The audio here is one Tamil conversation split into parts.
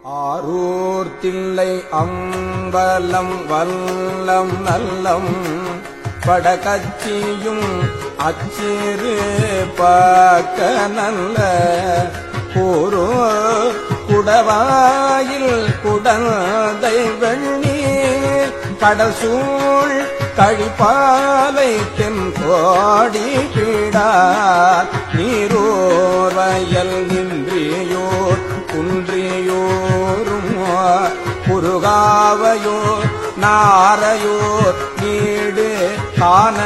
ஆரூர் தில்லை அம்பலம் வல்லம் நல்லம் படகச்சியும் அச்சிறு பாக்க நல்ல கூரோ குடவாயில் குடந்தை வெண்ணீர் கடல் சூழ் கழிப்பாலை தென்கோடி பீடார் நீரோர் வயல் நின்றியோர் குன்றியோரும் குறுகாவையோர் நாரையோர் நீடு காண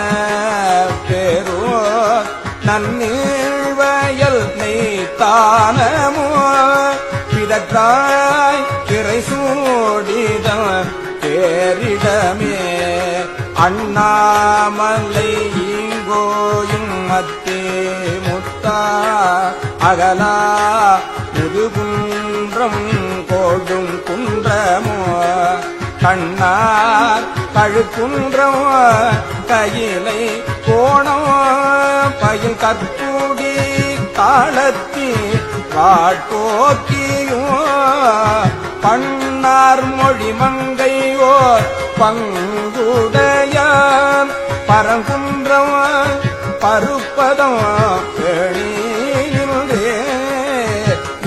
பேரோர் நன்னீழ்வயல் நெய்த்தானமோ பிதற்றாய் திரை சூடித பேரிடமே அண்ணாமலை ஈங்கோயும் மத்தே முத்தா அகலா முதுகுன்றம் கோடும் குன்றமோ கண்ணார் கழுக்குன்றம் கையிலை கோணம் பயில் கற்பூடி காலத்தி வாட்போக்கியும் பண்ணார் மொழி மங்கையோர் பங்குடையான் பரங்குன்றம் பருப்பதம் எழிலே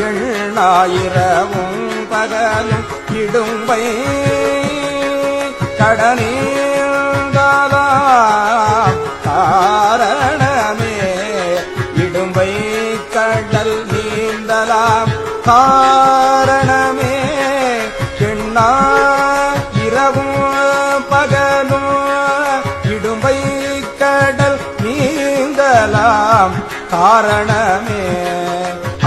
எண்ணாயிரமும் பகலும் இடும்பை கடனீந்தாதா காரணமே இடும்பை கடல் நீந்தலாம் காரணமே எண்ணா இரவும் பகலும் இடும்பை கடல் நீந்தலாம் காரணமே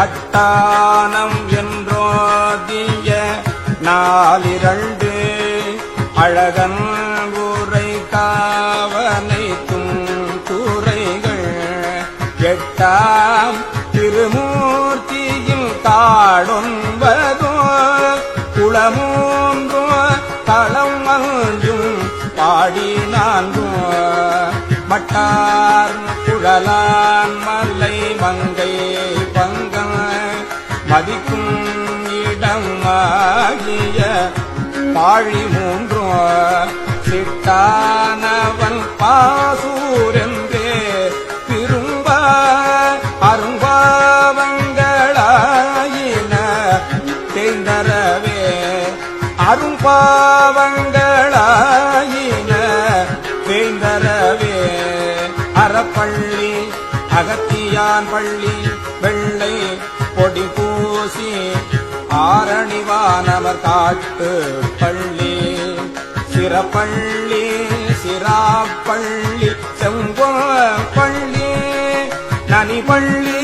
அட்டானம் என்றோதிய நாலிரண்டு அழகன் ஊரை காவனைத்தும் துறைகள் எட்டாம் திருமூர்த்தியில் காடொன்பதோ குளமூன்றோ களம் அஞ்சும் பாடி நான்கும் மட்டார் குழலான் மலை மங்கை பங்கம் மதிக்கும் இடமாகிய பாழி மூன்றும் சிட்டானவன் பாசூரென்றே திரும்ப அரும்பாவங்களாயின தேய்ந்தரவே அரும்பாவங்களாயின தேய்ந்தரவே அறப்பள்ளி அகத்தியான் பள்ளி வெள்ளை பொடி பூசி ஆரணிவானவர் காட்டு பள்ளி சிறப்பள்ளி சிராப்பள்ளி செம்பள்ளி நனிப்பள்ளி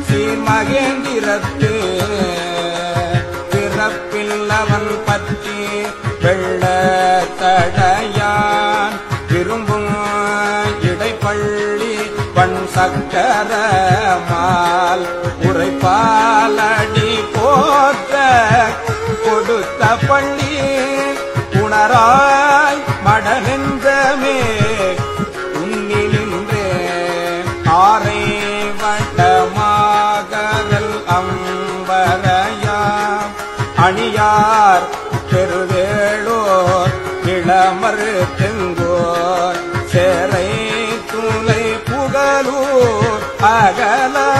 சீர்மகேந்திரத்து பிறப்பில்லவன் பற்றி வெள்ள தடையான் விரும்பும் இடைப்பள்ளி பண் சக்கர மால் உரைப்பாலடி போற்ற கொடுத்த பள்ளி உணராய் மடனெஞ்சமே உன்னிலின்றே ஆரை வட்டமாகரல் அம்பரையாம் அணியார் பெருவேளோர் இளமறு தெங்கோர் சேரை துளை புகழூர்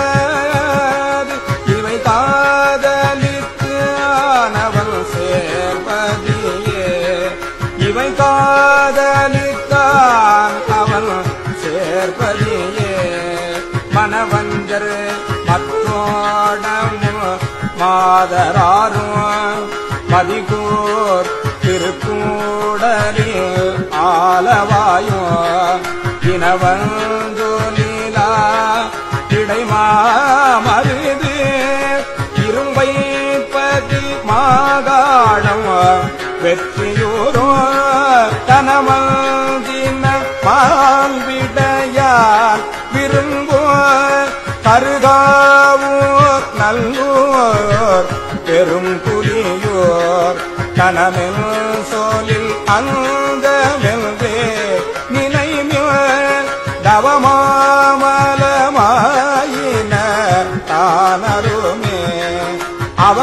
அகலாது இவை காதலித்து ஆனவன் சேர்பதியே இவை காதலித்தான் அவன் சேர்பதியே மனவஞ்சர் மற்றோடமும் மாதராரும் மதிகூர் திருக்கூடலில் ஆலவாயும் இனவந்து நீலா இடைமாமருது இரும்பைப்பதி மாகாணம் வெற்றியூரோ தனமந்தின பால்விடையார் விரும்போ கருகாவூர் நல்லூர் பெரும் புலியோர் கனமெல் சோலில் அங்கமெல்வே நினைமிய தவமாமலமாயின தானருமே அவ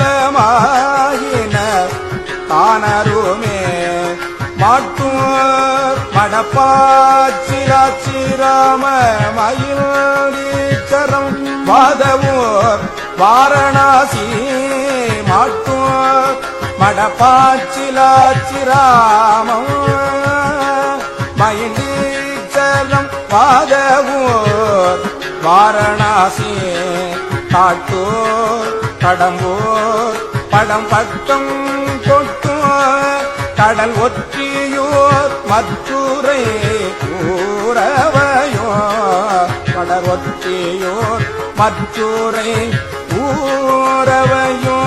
மாமலமாயின தானருமே மாட்டூர் மடப்பாச்சிராச்சிராம மயிலீச்சரம் வாதவூர் வாரணாசி மாட்டூர் மடப்பாச்சிலாச்சிராமம் மயிலீச்சரம் வாதவூர் வாரணாசி காட்டூர் கடம்பூர் படம் பட்டம் கொட்டூர் கடல் ஒற்றியூர் மத்துரை ஊரவையோ கடல் ஒற்றியூர் மத்துரை ஊரவையோ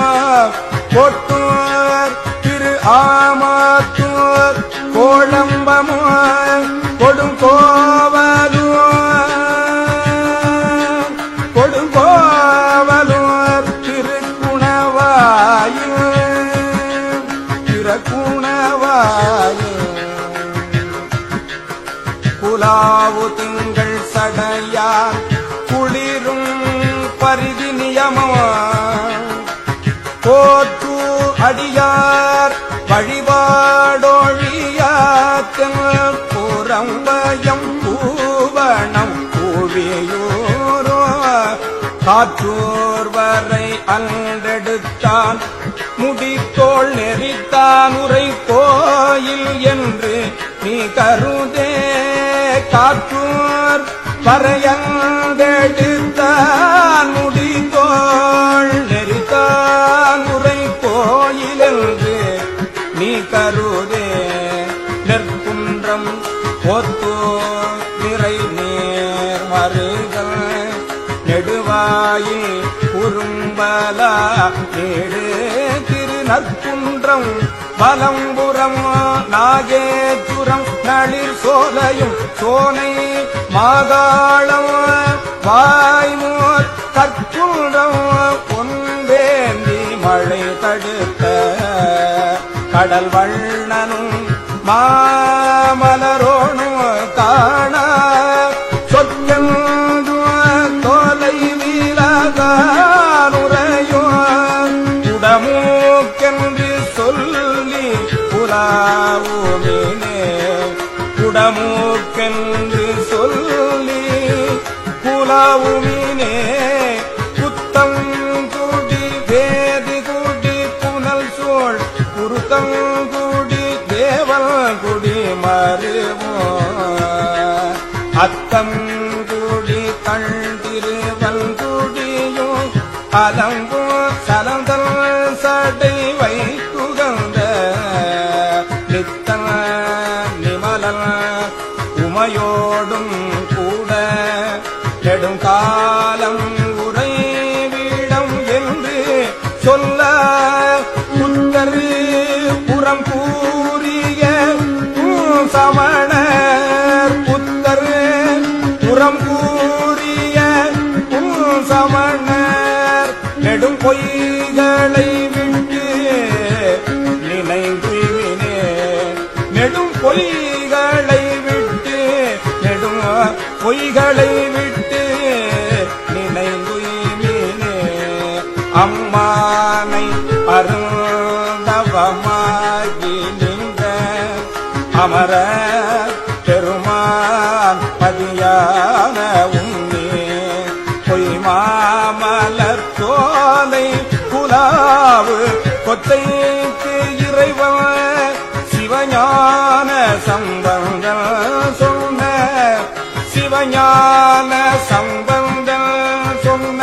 கொட்டூர் திரு ஆமாத்தூர் கோழம்பமோ கொடுங்கோவலூர் திருக்குணவாயு குலாவு திங்கள் சடையார் குளிரும் பரிதி நியமோ போற்று அடியார் வழிபாடொழியாத்தம் புறம்பயம் பூவணம் பூவியூரோ காற்றூர் வரை அன்றெடுத்தான் முடித்தோள் நெறித்தான் உரை கோயில் என்று நீ கருதே காற்றூர் வரையந்தெடுத்தான் முடித்தோள் நெறித்தான் உரை கோயில் என்று நீ கருதே நெற்குன்றம் ஒத்தோ நிறை நேர் மருகல் நெடுவாயில் குறும்பலா ஏழு திருநற்குன்றம் பலம்புறம் நாகேச்சுரம் நளிர் சோலையும் சோனை மாகாளம் வாய்மோர் கற்குன்றம் பொன்வேந்தி மழை தடுத்த கடல் வண்ணனும் மாமலரோனும் காண சொற்கென்று தோலை வீழகானுரையோ குடமூக்கென்று சொல்லி புலாவுமினே குடமூக்கென்று சொல்லி புலாவுமினே புத்தம் குடி வேதி குடி புனல் சோழ் குருத்தம் குடி தேவல் குடி மருவோ அத்தம் குடி கண்டிருவல் குடியோ அலம்போ சலந்தல் சடை வைத்துகந்த நித்தன நிமலன் உமையோடும் கூட நெடுங்காலம் உறைவிடம் என்று சொல்ல புத்தரு புறம் கூறிய சமணர் புத்தரு புறம் கூறிய சமணர் நெடும் பொய்களை விட்டு நினைந்துவினே நெடும் பொய்களை விட்டு நெடும் பொய்களை விட்டு நினைந்துவினே அம்மானை அருந்தவமாகி நின்ற அமர பெருமான் பதியான உன்னே பொய்மாமலர் சோலை குலாவு கொத்தைக்கு இறைவன் சிவஞான சம்பந்தம் சொன்ன சிவஞான சம்பந்தம் சொன்ன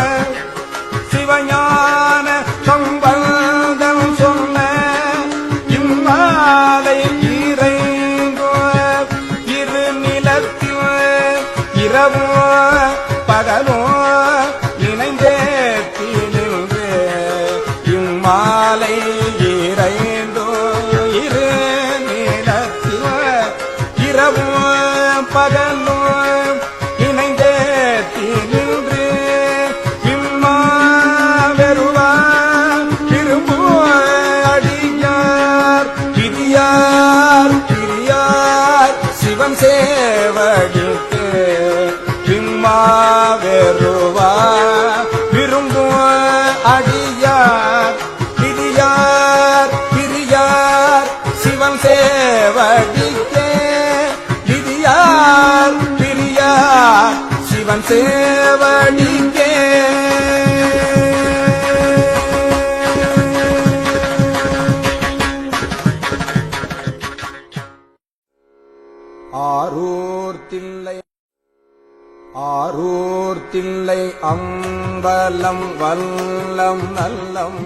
சிவஞான சம்பந்தம் சொன்ன இம்மாலை இறைங்கோ இரு நிலத்தில் இரவோ பகலோ இணைந்தேத்தி நின்று இம்மாலை இறைந்தோ இரு நிலத்தில் இரவோ பகலோ இணைந்தேத்தி நின்று இம்மா வெறுவா சிவன் சேவடிக்கே ஆரூர் தில்லை அம்பலம் வல்லம் நல்லம்